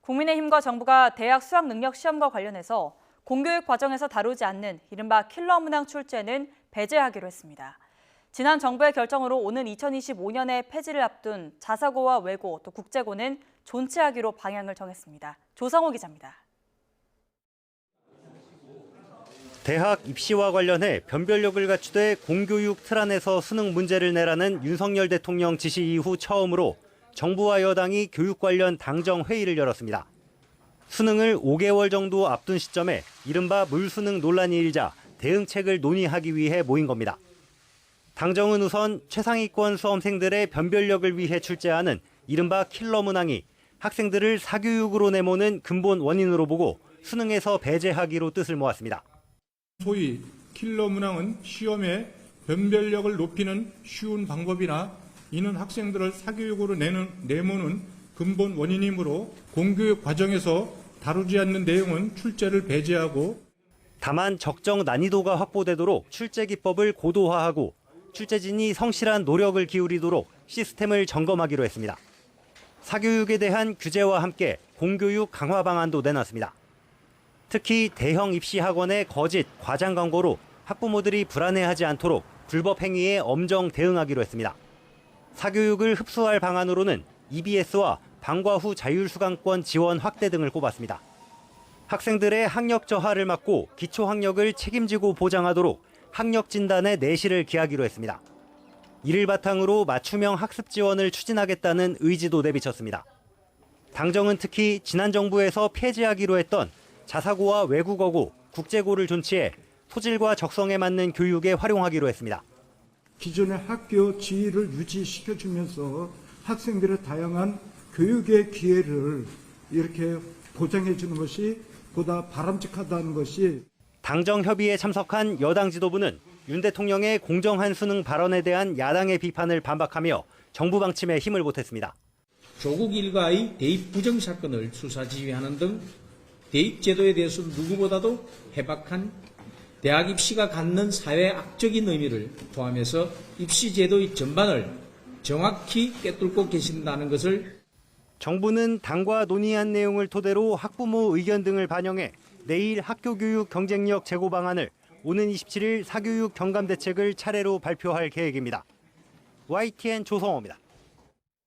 국민의힘과 정부가 대학 수학능력 시험과 관련해서 공교육 과정에서 다루지 않는 이른바 킬러 문항 출제는 배제하기로 했습니다. 지난 정부의 결정으로 오는 2025년에 폐지를 앞둔 자사고와 외고 또 국제고는 존치하기로 방향을 정했습니다. 조성호 기자입니다. 대학 입시와 관련해 변별력을 갖추되 공교육 틀 안에서 수능 문제를 내라는 윤석열 대통령 지시 이후 처음으로 정부와 여당이 교육 관련 당정 회의를 열었습니다. 수능을 5개월 정도 앞둔 시점에 이른바 물수능 논란이 일자 대응책을 논의하기 위해 모인 겁니다. 당정은 우선 최상위권 수험생들의 변별력을 위해 출제하는 이른바 킬러 문항이 학생들을 사교육으로 내모는 근본 원인으로 보고 수능에서 배제하기로 뜻을 모았습니다. 소위 킬러 문항은 시험에 변별력을 높이는 쉬운 방법이나 이는 학생들을 사교육으로 내모는 근본 원인이므로 공교육 과정에서 다루지 않는 내용은 출제를 배제하고 다만 적정 난이도가 확보되도록 출제 기법을 고도화하고 출제진이 성실한 노력을 기울이도록 시스템을 점검하기로 했습니다. 사교육에 대한 규제와 함께 공교육 강화 방안도 내놨습니다. 특히 대형 입시 학원의 거짓, 과장 광고로 학부모들이 불안해하지 않도록 불법 행위에 엄정 대응하기로 했습니다. 사교육을 흡수할 방안으로는 EBS와 방과 후 자율수강권 지원 확대 등을 꼽았습니다. 학생들의 학력 저하를 막고 기초 학력을 책임지고 보장하도록 학력 진단의 내실을 기하기로 했습니다. 이를 바탕으로 맞춤형 학습 지원을 추진하겠다는 의지도 내비쳤습니다. 당정은 특히 지난 정부에서 폐지하기로 했던 자사고와 외국어고, 국제고를 존치해 소질과 적성에 맞는 교육에 활용하기로 했습니다. 기존의 학교 지위를 유지시켜주면서 학생들의 다양한 교육의 기회를 이렇게 보장해 주는 것이 보다 바람직하다는 것이 당정 협의에 참석한 여당 지도부는 윤 대통령의 공정한 수능 발언에 대한 야당의 비판을 반박하며 정부 방침에 힘을 보탰습니다. 조국 일가의 대입 부정 사건을 수사 지휘하는 등 대입 제도에 대해서 누구보다도 해박한 대학 입시가 갖는 사회 악적인 의미를 포함해서 입시 제도의 전반을 정확히 꿰뚫고 계신다는 것을 정부는 당과 논의한 내용을 토대로 학부모 의견 등을 반영해 내일 학교교육 경쟁력 제고 방안을 오는 27일 사교육 경감 대책을 차례로 발표할 계획입니다. YTN 조성호입니다.